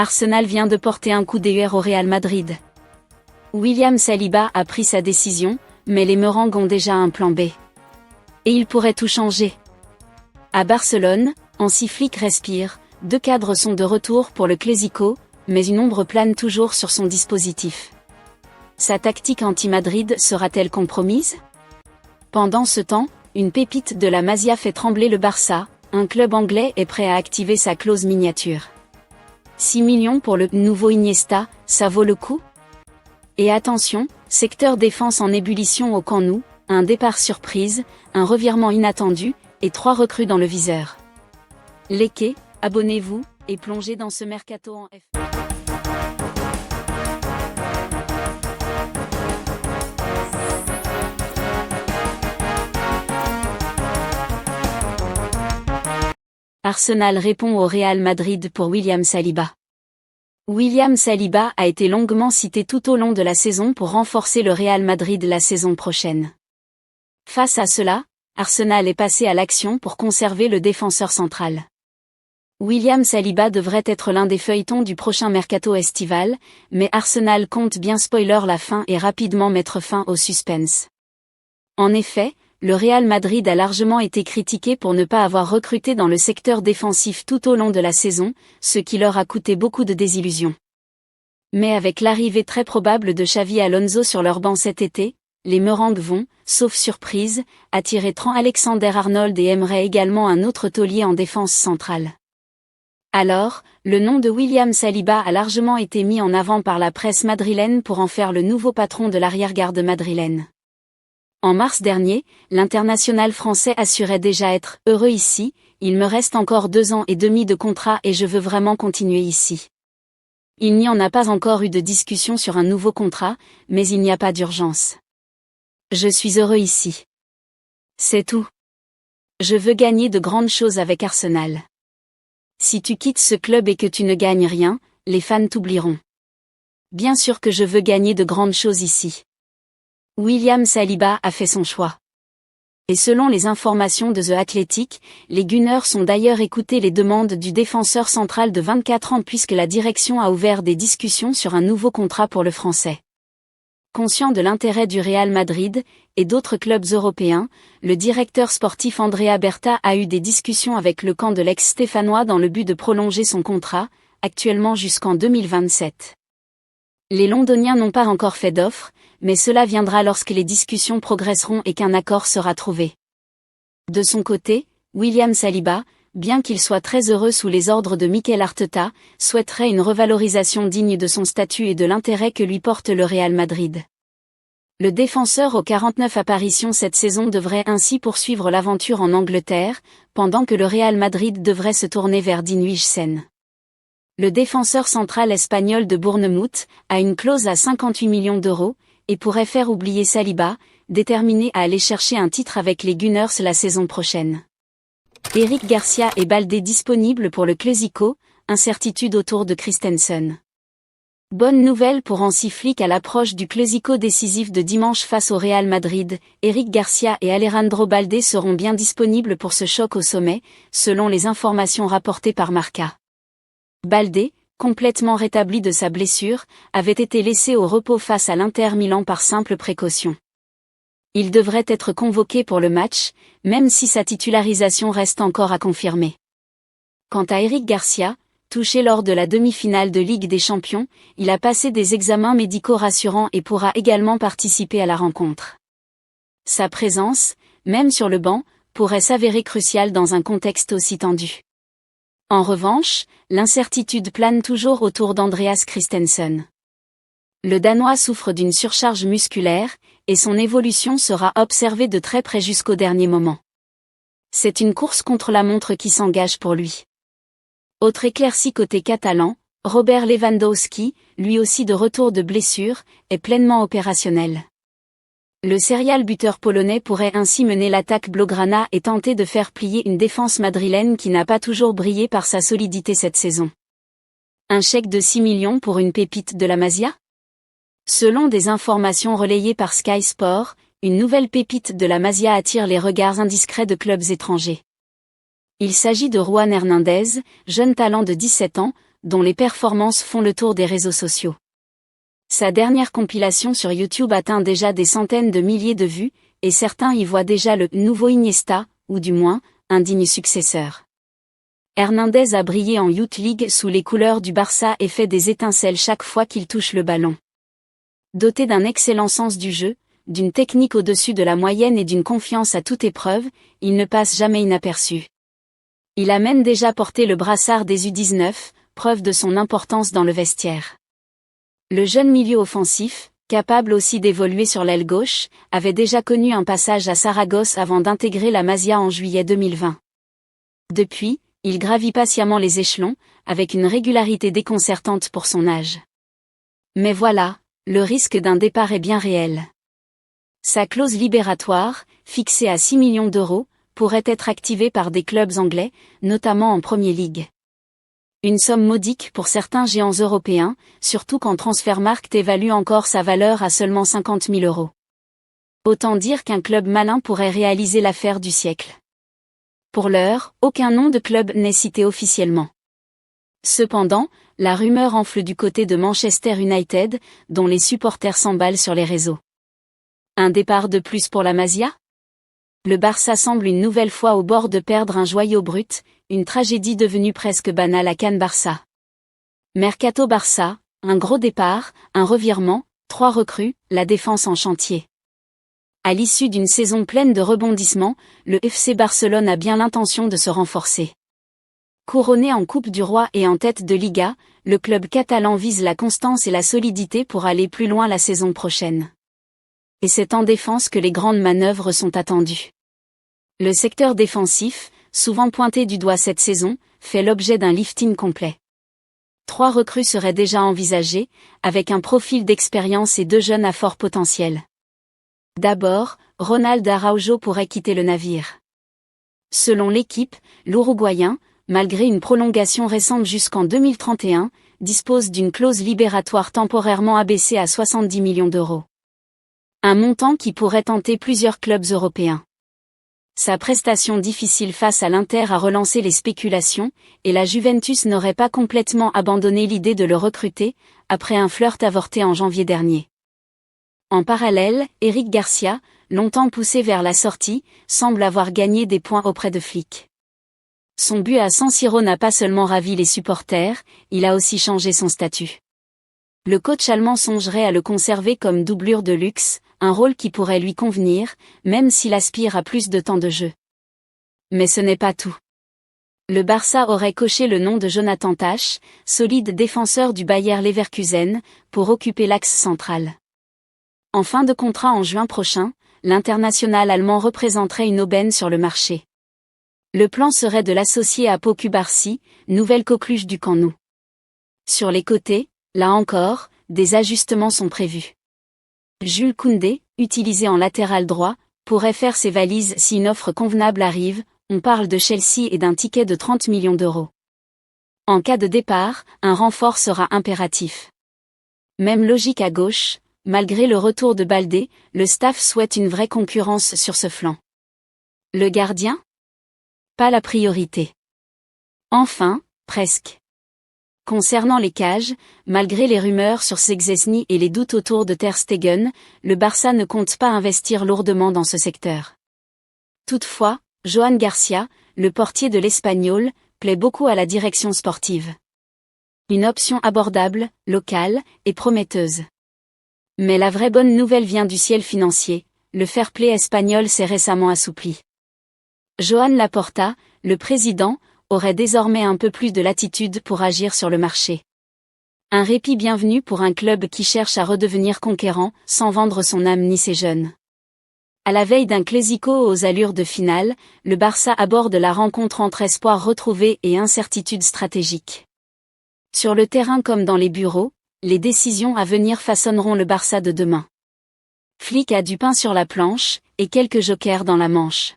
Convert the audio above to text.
Arsenal vient de porter un coup d'UR au Real Madrid. William Saliba a pris sa décision, mais les Merengues ont déjà un plan B. Et il pourrait tout changer. À Barcelone, Hansi Flick respire, 2 cadres sont de retour pour le Clásico, mais une ombre plane toujours sur son dispositif. Sa tactique anti-Madrid sera-t-elle compromise? Pendant ce temps, une pépite de la Masia fait trembler le Barça, un club anglais est prêt à activer sa clause miniature. 6 millions pour le nouveau Iniesta, ça vaut le coup? Et attention, secteur défense en ébullition au Camp Nou, un départ surprise, un revirement inattendu, et 3 recrues dans le viseur. Likez, abonnez-vous, et plongez dans ce mercato en F. Arsenal répond au Real Madrid pour William Saliba. William Saliba a été longuement cité tout au long de la saison pour renforcer le Real Madrid la saison prochaine. Face à cela, Arsenal est passé à l'action pour conserver le défenseur central. William Saliba devrait être l'un des feuilletons du prochain mercato estival, mais Arsenal compte bien spoiler la fin et rapidement mettre fin au suspense. En effet, le Real Madrid a largement été critiqué pour ne pas avoir recruté dans le secteur défensif tout au long de la saison, ce qui leur a coûté beaucoup de désillusions. Mais avec l'arrivée très probable de Xavi Alonso sur leur banc cet été, les Merengues vont, sauf surprise, attirer Trent Alexander-Arnold et aimeraient également un autre taulier en défense centrale. Alors, le nom de William Saliba a largement été mis en avant par la presse madrilène pour en faire le nouveau patron de l'arrière-garde madrilène. En mars dernier, l'international français assurait déjà être « heureux ici, il me reste encore 2 ans et demi de contrat et je veux vraiment continuer ici ». Il n'y en a pas encore eu de discussion sur un nouveau contrat, mais il n'y a pas d'urgence. Je suis heureux ici. C'est tout. Je veux gagner de grandes choses avec Arsenal. Si tu quittes ce club et que tu ne gagnes rien, les fans t'oublieront. Bien sûr que je veux gagner de grandes choses ici. William Saliba a fait son choix. Et selon les informations de The Athletic, les Gunners ont d'ailleurs écouté les demandes du défenseur central de 24 ans puisque la direction a ouvert des discussions sur un nouveau contrat pour le Français. Conscient de l'intérêt du Real Madrid et d'autres clubs européens, le directeur sportif Andrea Berta a eu des discussions avec le camp de l'ex-stéphanois dans le but de prolonger son contrat, actuellement jusqu'en 2027. Les Londoniens n'ont pas encore fait d'offre, mais cela viendra lorsque les discussions progresseront et qu'un accord sera trouvé. De son côté, William Saliba, bien qu'il soit très heureux sous les ordres de Mikel Arteta, souhaiterait une revalorisation digne de son statut et de l'intérêt que lui porte le Real Madrid. Le défenseur aux 49 apparitions cette saison devrait ainsi poursuivre l'aventure en Angleterre, pendant que le Real Madrid devrait se tourner vers Dean Huijsen. Le défenseur central espagnol de Bournemouth a une clause à 58 millions d'euros, et pourrait faire oublier Saliba, déterminé à aller chercher un titre avec les Gunners la saison prochaine. Eric Garcia est Baldé disponible pour le Clásico, incertitude autour de Christensen. Bonne nouvelle pour Hansi Flick à l'approche du Clásico décisif de dimanche face au Real Madrid, Eric Garcia et Alejandro Baldé seront bien disponibles pour ce choc au sommet, selon les informations rapportées par Marca. Baldé, complètement rétabli de sa blessure, avait été laissé au repos face à l'Inter Milan par simple précaution. Il devrait être convoqué pour le match, même si sa titularisation reste encore à confirmer. Quant à Eric Garcia, touché lors de la demi-finale de Ligue des Champions, il a passé des examens médicaux rassurants et pourra également participer à la rencontre. Sa présence, même sur le banc, pourrait s'avérer cruciale dans un contexte aussi tendu. En revanche, l'incertitude plane toujours autour d'Andreas Christensen. Le Danois souffre d'une surcharge musculaire, et son évolution sera observée de très près jusqu'au dernier moment. C'est une course contre la montre qui s'engage pour lui. Autre éclaircie côté catalan, Robert Lewandowski, lui aussi de retour de blessure, est pleinement opérationnel. Le serial buteur polonais pourrait ainsi mener l'attaque blaugrana et tenter de faire plier une défense madrilène qui n'a pas toujours brillé par sa solidité cette saison. Un chèque de 6 millions pour une pépite de la Masia? Selon des informations relayées par Sky Sport, une nouvelle pépite de la Masia attire les regards indiscrets de clubs étrangers. Il s'agit de Juan Hernandez, jeune talent de 17 ans, dont les performances font le tour des réseaux sociaux. Sa dernière compilation sur YouTube atteint déjà des centaines de milliers de vues, et certains y voient déjà le nouveau Iniesta, ou du moins, un digne successeur. Hernandez a brillé en Youth League sous les couleurs du Barça et fait des étincelles chaque fois qu'il touche le ballon. Doté d'un excellent sens du jeu, d'une technique au-dessus de la moyenne et d'une confiance à toute épreuve, il ne passe jamais inaperçu. Il a même déjà porté le brassard des U19, preuve de son importance dans le vestiaire. Le jeune milieu offensif, capable aussi d'évoluer sur l'aile gauche, avait déjà connu un passage à Saragosse avant d'intégrer la Masia en juillet 2020. Depuis, il gravit patiemment les échelons, avec une régularité déconcertante pour son âge. Mais voilà, le risque d'un départ est bien réel. Sa clause libératoire, fixée à 6 millions d'euros, pourrait être activée par des clubs anglais, notamment en Premier League. Une somme modique pour certains géants européens, surtout quand Transfermarkt évalue encore sa valeur à seulement 50 000 euros. Autant dire qu'un club malin pourrait réaliser l'affaire du siècle. Pour l'heure, aucun nom de club n'est cité officiellement. Cependant, la rumeur enfle du côté de Manchester United, dont les supporters s'emballent sur les réseaux. Un départ de plus pour la Masia ? Le Barça semble une nouvelle fois au bord de perdre un joyau brut, une tragédie devenue presque banale à Can Barça. Mercato Barça, un gros départ, un revirement, 3 recrues, la défense en chantier. À l'issue d'une saison pleine de rebondissements, le FC Barcelone a bien l'intention de se renforcer. Couronné en Coupe du Roi et en tête de Liga, le club catalan vise la constance et la solidité pour aller plus loin la saison prochaine. Et c'est en défense que les grandes manœuvres sont attendues. Le secteur défensif, souvent pointé du doigt cette saison, fait l'objet d'un lifting complet. 3 recrues seraient déjà envisagées, avec un profil d'expérience et 2 jeunes à fort potentiel. D'abord, Ronald Araujo pourrait quitter le navire. Selon l'équipe, l'Uruguayen, malgré une prolongation récente jusqu'en 2031, dispose d'une clause libératoire temporairement abaissée à 70 millions d'euros. Un montant qui pourrait tenter plusieurs clubs européens. Sa prestation difficile face à l'Inter a relancé les spéculations, et la Juventus n'aurait pas complètement abandonné l'idée de le recruter, après un flirt avorté en janvier dernier. En parallèle, Eric Garcia, longtemps poussé vers la sortie, semble avoir gagné des points auprès de Flick. Son but à San Siro n'a pas seulement ravi les supporters, il a aussi changé son statut. Le coach allemand songerait à le conserver comme doublure de luxe, un rôle qui pourrait lui convenir, même s'il aspire à plus de temps de jeu. Mais ce n'est pas tout. Le Barça aurait coché le nom de Jonathan Tah, solide défenseur du Bayer Leverkusen, pour occuper l'axe central. En fin de contrat en juin prochain, l'international allemand représenterait une aubaine sur le marché. Le plan serait de l'associer à Pau Cubarsí, nouvelle coqueluche du Camp Nou. Sur les côtés, là encore, des ajustements sont prévus. Jules Koundé, utilisé en latéral droit, pourrait faire ses valises si une offre convenable arrive, on parle de Chelsea et d'un ticket de 30 millions d'euros. En cas de départ, un renfort sera impératif. Même logique à gauche, malgré le retour de Baldé, le staff souhaite une vraie concurrence sur ce flanc. Le gardien ? Pas la priorité. Enfin, presque. Concernant les cages, malgré les rumeurs sur Szczęsny et les doutes autour de Ter Stegen, le Barça ne compte pas investir lourdement dans ce secteur. Toutefois, Joan Garcia, le portier de l'Espagnol, plaît beaucoup à la direction sportive. Une option abordable, locale, et prometteuse. Mais la vraie bonne nouvelle vient du ciel financier, le fair play espagnol s'est récemment assoupli. Joan Laporta, le président, aurait désormais un peu plus de latitude pour agir sur le marché. Un répit bienvenu pour un club qui cherche à redevenir conquérant, sans vendre son âme ni ses jeunes. À la veille d'un Clásico aux allures de finale, le Barça aborde la rencontre entre espoir retrouvé et incertitude stratégique. Sur le terrain comme dans les bureaux, les décisions à venir façonneront le Barça de demain. Flick a du pain sur la planche, et quelques jokers dans la manche.